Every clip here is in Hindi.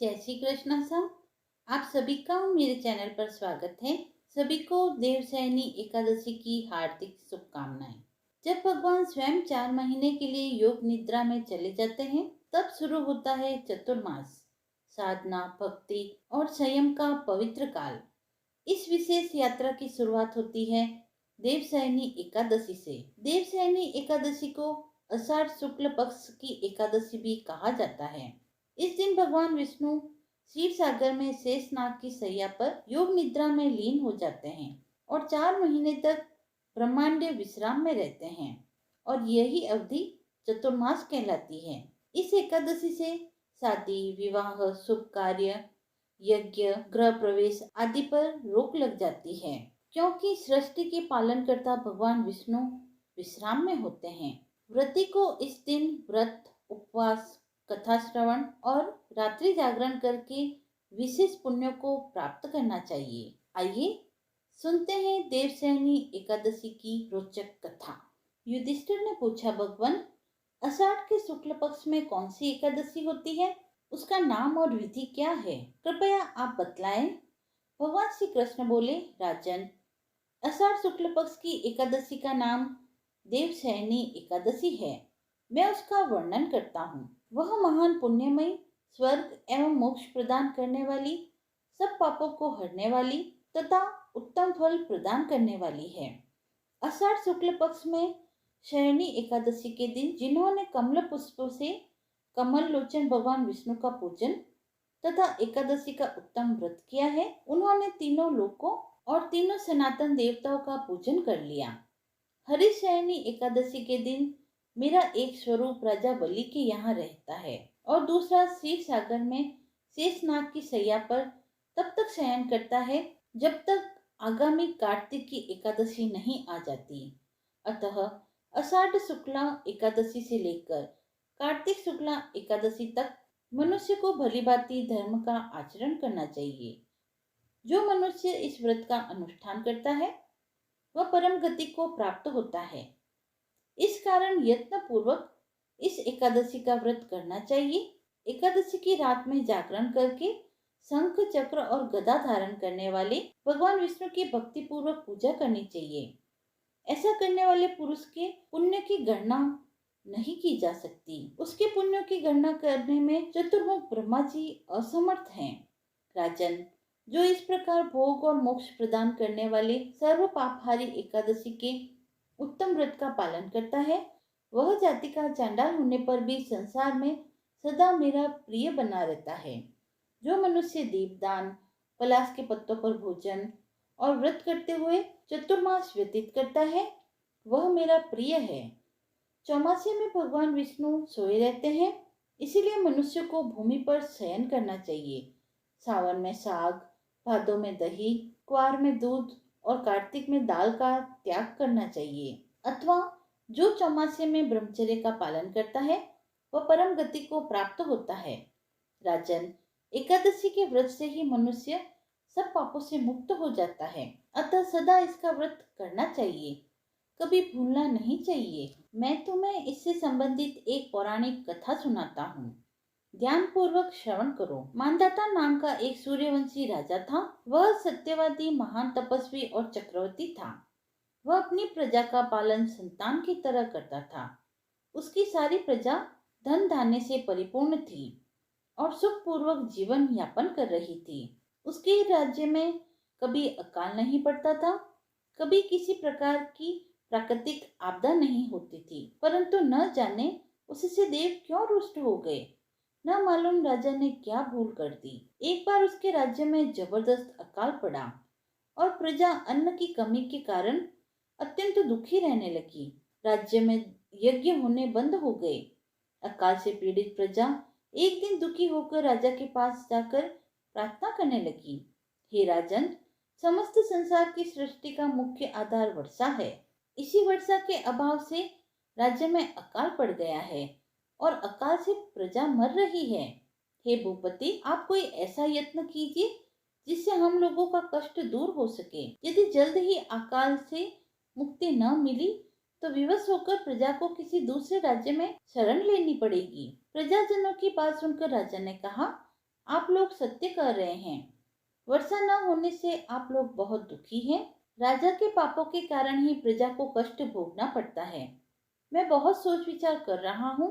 जय श्री कृष्ण साहब। आप सभी का मेरे चैनल पर स्वागत है। सभी को देवशयनी एकादशी की हार्दिक शुभकामनाएं। जब भगवान स्वयं 4 महीने के लिए योग निद्रा में चले जाते हैं, तब शुरू होता है चतुर्मास, साधना, भक्ति और संयम का पवित्र काल। इस विशेष यात्रा की शुरुआत होती है देवशयनी एकादशी से। देवशयनी एकादशी को आषाढ़ शुक्ल पक्ष की एकादशी भी कहा जाता है। इस दिन भगवान विष्णु क्षीर सागर में शेषनाग की शैया पर योग निद्रा में लीन हो जाते हैं और 4 महीने तक ब्रह्मांडीय विश्राम में रहते हैं, और यही अवधि चतुर्मास कहलाती है। इस एकादशी से शादी, विवाह, शुभ कार्य, यज्ञ, गृह प्रवेश आदि पर रोक लग जाती है, क्योंकि सृष्टि के पालनकर्ता भगवान विष्णु विश्राम में होते हैं। व्रती को इस दिन व्रत, उपवास, कथा श्रवण और रात्रि जागरण करके विशेष पुण्यों को प्राप्त करना चाहिए। आइए सुनते हैं देवशयनी एकादशी की रोचक कथा। युधिष्ठिर ने पूछा, भगवान, आषाढ़ के शुक्ल पक्ष में कौन सी एकादशी होती है? उसका नाम और विधि क्या है? कृपया आप बतलाएं। भगवान श्री कृष्ण बोले, राजन, आषाढ़ शुक्ल पक्ष की एकादशी का नाम देवशयनी एकादशी है। मैं उसका वर्णन करता हूँ। वह महान पुण्यमयी, स्वर्ग एवं मोक्ष प्रदान करने वाली, सब पापों को हरने वाली तथा उत्तम फल प्रदान करने वाली है। आषाढ़ शुक्ल पक्ष में शयनी एकादशी के दिन जिन्होंने कमल पुष्प से कमल लोचन भगवान विष्णु का पूजन तथा एकादशी का उत्तम व्रत किया है, उन्होंने तीनों लोकों और तीनों सनातन देवताओं का पूजन कर लिया। हरिशयनी एकादशी के दिन मेरा एक स्वरूप राजा बलि के यहाँ रहता है और दूसरा क्षीर सागर में शेषनाग की शैया पर तब तक शयन करता है जब तक आगामी कार्तिक की एकादशी नहीं आ जाती। अतः आषाढ़ शुक्ला एकादशी से लेकर कार्तिक शुक्ला एकादशी तक मनुष्य को भलीभांति धर्म का आचरण करना चाहिए। जो मनुष्य इस व्रत का अनुष्ठान करता है वह परम गति को प्राप्त होता है। इस कारण यत्न पूर्वक इस एकादशी का व्रत करना चाहिए। एकादशी की रात में जागरण करके शंख, चक्र और गदा धारण करने वाले भगवान विष्णु की भक्ति पूर्वक पूजा करनी चाहिए। ऐसा करने वाले पुरुष के पुण्य की गणना नहीं की जा सकती। उसके पुण्यों की गणना करने में चतुर्मुख ब्रह्मा जी असमर्थ हैं। राजन, जो इस प्रकार भोग और मोक्ष प्रदान करने वाले सर्व पापहारी एकादशी के उत्तम व्रत का पालन करता है, वह जाति का चांडाल होने पर भी संसार में सदा मेरा प्रिय बना रहता है। जो मनुष्य दीपदान, पलाश के पत्तों पर भोजन और व्रत करते हुए चतुर्मास व्यतीत करता है, वह मेरा प्रिय है। चौमासे में भगवान विष्णु सोए रहते हैं, इसीलिए मनुष्य को भूमि पर शयन करना चाहिए। सावन में साग, भादों में दही, कुआर में दूध और कार्तिक में दाल का त्याग करना चाहिए। अथवा जो चौमासे में ब्रह्मचर्य का पालन करता है वह परम गति को प्राप्त होता है। राजन, एकादशी के व्रत से ही मनुष्य सब पापों से मुक्त हो जाता है, अतः सदा इसका व्रत करना चाहिए, कभी भूलना नहीं चाहिए। मैं तुम्हें इससे संबंधित एक पौराणिक कथा सुनाता हूँ, ध्यान पूर्वक श्रवण करो। मानदाता नाम का एक सूर्यवंशी राजा था। वह सत्यवादी, महान तपस्वी और चक्रवर्ती था। वह अपनी प्रजा का पालन संतान की तरह करता था। उसकी सारी प्रजा धन धान्य से परिपूर्ण थी और सुखपूर्वक जीवन यापन कर रही थी। उसके राज्य में कभी अकाल नहीं पड़ता था, कभी किसी प्रकार की प्राकृतिक आपदा नहीं होती थी। परंतु न जाने उससे देव क्यों रुष्ट हो गए। न मालूम राजा ने क्या भूल कर दी। एक बार उसके राज्य में जबरदस्त अकाल पड़ा और प्रजा अन्न की कमी के कारण अत्यंत दुखी रहने लगी। राज्य में यज्ञ होने बंद हो गए। अकाल से पीड़ित प्रजा एक दिन दुखी होकर राजा के पास जाकर प्रार्थना करने लगी, हे राजन, समस्त संसार की सृष्टि का मुख्य आधार वर्षा है। इसी वर्षा के अभाव से राज्य में अकाल पड़ गया है और अकाल से प्रजा मर रही है। हे भूपति, आप कोई ऐसा यत्न कीजिए जिससे हम लोगों का कष्ट दूर हो सके। यदि जल्द ही अकाल से मुक्ति न मिली तो विवश होकर प्रजा को किसी दूसरे राज्य में शरण लेनी पड़ेगी। प्रजाजनों की बात सुनकर राजा ने कहा, आप लोग सत्य कह रहे हैं। वर्षा न होने से आप लोग बहुत दुखी हैं। राजा के पापों के कारण ही प्रजा को कष्ट भोगना पड़ता है। मैं बहुत सोच विचार कर रहा हूँ,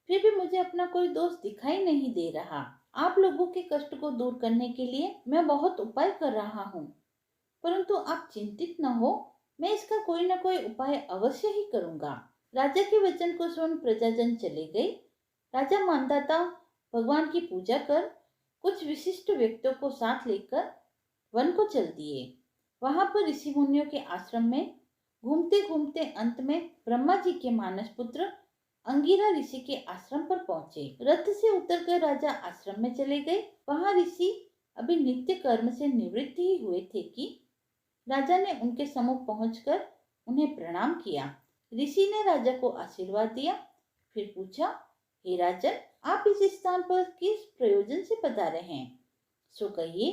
फिर भी मुझे अपना कोई दोस्त दिखाई नहीं दे रहा। आप लोगों के कष्ट को दूर करने के लिए मैं बहुत उपाय कर रहा हूँ, परंतु आप चिंतित न हो, मैं इसका कोई न कोई उपाय अवश्य ही करूंगा। राजा के वचन को सुन प्रजाजन चले गए। राजा मानदाता भगवान की पूजा कर कुछ विशिष्ट व्यक्तियों को साथ लेकर वन को चल दिए। वहां पर ऋषि मुनियों के आश्रम में घूमते घूमते अंत में ब्रह्मा जी के मानस पुत्र अंगिरा ऋषि के आश्रम पर पहुंचे। रथ से उतरकर राजा आश्रम में चले गए। वहां ऋषि अभी नित्य कर्म से निवृत्त ही हुए थे कि राजा ने उनके सम्मुख पहुंचकर उन्हें प्रणाम किया। ऋषि ने राजा को आशीर्वाद दिया, फिर पूछा, हे राजन, आप इस स्थान पर किस प्रयोजन से पधारे हैं, सो कहिए।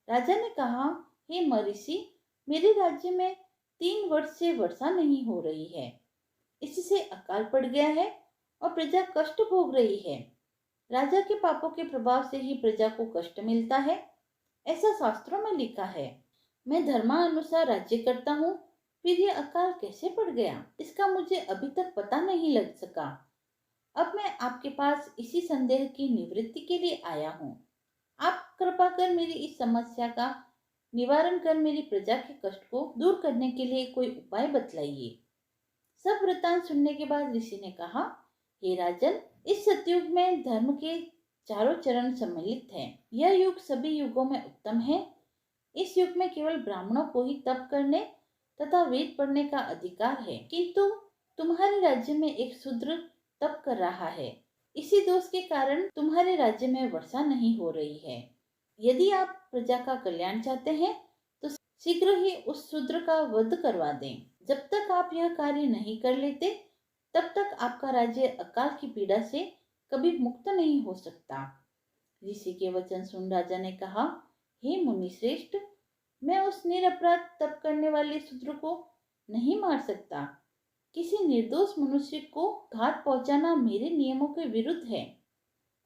राजा ने कहा, हे महर्षि, मेरे राज्य में 3 वर्ष से वर्षा नहीं हो रही है। इससे अकाल पड़ गया है और प्रजा कष्ट भोग रही है। राजा के पापों के प्रभाव से ही प्रजा को कष्ट मिलता है, ऐसा शास्त्रों में लिखा है। मैं धर्मानुसार राज्य करता हूँ, फिर यह अकाल कैसे पड़ गया, इसका मुझे अभी तक पता नहीं लग सका। अब मैं आपके पास इसी संदेह की निवृत्ति के लिए आया हूँ। आप कृपा कर मेरी इस समस्या का निवारण कर मेरी प्रजा के कष्ट को दूर करने के लिए कोई उपाय बतलाइए। सब वृतांत सुनने के बाद ऋषि ने कहा, हे राजन, इस सतयुग में धर्म के चारों चरण सम्मिलित हैं। यह युग सभी युगों में उत्तम है। इस युग में केवल ब्राह्मणों को ही तप करने तथा वेद पढ़ने का अधिकार है, किंतु तुम्हारे राज्य में एक शूद्र तप कर रहा है। इसी दोष के कारण तुम्हारे राज्य में वर्षा नहीं हो रही है। यदि आप प्रजा का कल्याण चाहते हैं तो शीघ्र ही उस शूद्र का वध करवा दें। जब तक आप यह कार्य नहीं कर लेते, तब तक आपका राज्य अकाल की पीड़ा से कभी मुक्त नहीं हो सकता। ऋषि के वचन सुन राजा ने कहा, हे मुनि श्रेष्ठ, मैं उस निरपराध तप करने वाले शूद्र को नहीं मार सकता। किसी निर्दोष मनुष्य को घात पहुंचाना मेरे नियमों के विरुद्ध है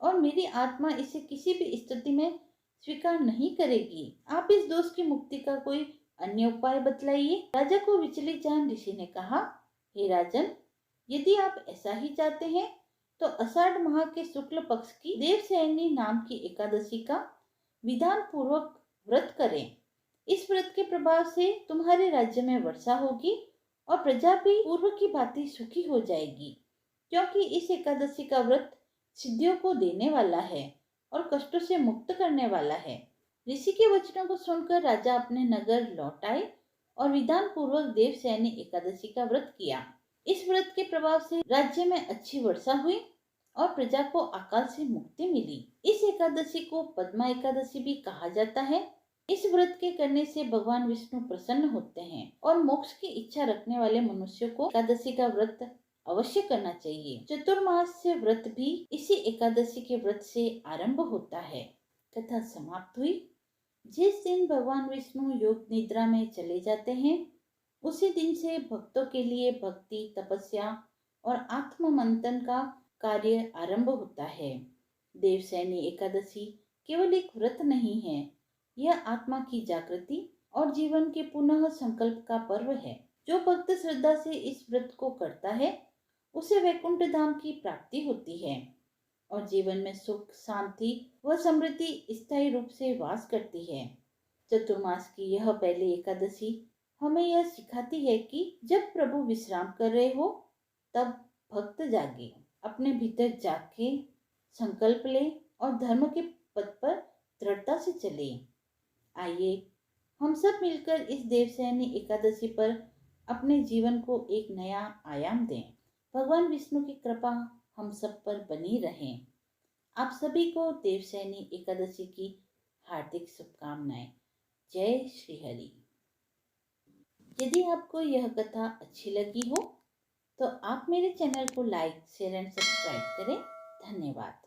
और मेरी आत्मा इसे किसी भी स्थिति में स्वीकार नहीं करेगी। आप इस दोष की मुक्ति का कोई अन्य उपाय बतलाइए। राजा को विचलित जान ऋषि ने कहा, हे राजन, यदि आप ऐसा ही चाहते हैं तो आषाढ़ माह के शुक्ल पक्ष की देवशयनी नाम की एकादशी का विधान पूर्वक व्रत करें। इस व्रत के प्रभाव से तुम्हारे राज्य में वर्षा होगी और प्रजा भी पूर्व की भांति सुखी हो जाएगी, क्योंकि इस एकादशी का व्रत सिद्धियों को देने वाला है और कष्टों से मुक्त करने वाला है। ऋषि के वचनों को सुनकर राजा अपने नगर लौट आए और विधान पूर्वक देवशयनी एकादशी का व्रत किया। इस व्रत के प्रभाव से राज्य में अच्छी वर्षा हुई और प्रजा को अकाल से मुक्ति मिली। इस एकादशी को पद्मा एकादशी भी कहा जाता है। इस व्रत के करने से भगवान विष्णु प्रसन्न होते हैं और मोक्ष की इच्छा रखने वाले मनुष्यों को एकादशी का व्रत अवश्य करना चाहिए। चतुर्मास्य व्रत भी इसी एकादशी के व्रत से आरंभ होता है। कथा समाप्त हुई। जिस दिन भगवान विष्णु योग निद्रा में चले जाते हैं, उसी दिन से भक्तों के लिए भक्ति, तपस्या और आत्म मंथन का कार्य आरंभ होता है। देवशयनी एकादशी केवल एक व्रत नहीं है, यह आत्मा की जागृति और जीवन के पुनः संकल्प का पर्व है। जो भक्त श्रद्धा से इस व्रत को करता है, उसे वैकुंठ धाम की प्राप्ति होती है और जीवन में सुख, शांति व समृद्धि स्थायी रूप से वास करती है। चतुर्मास की यह पहली एकादशी हमें यह सिखाती है कि जब प्रभु विश्राम कर रहे हो, तब भक्त जागे, अपने भीतर जाग के संकल्प ले और धर्म के पथ पर दृढ़ता से चले। आइए हम सब मिलकर इस देवशयनी एकादशी पर अपने जीवन को एक नया आयाम दें। भगवान विष्णु की कृपा हम सब पर बनी रहे। आप सभी को देवशयनी एकादशी की हार्दिक शुभकामनाएं। जय श्री हरि। यदि आपको यह कथा अच्छी लगी हो तो आप मेरे चैनल को लाइक, शेयर एंड सब्सक्राइब करें। धन्यवाद।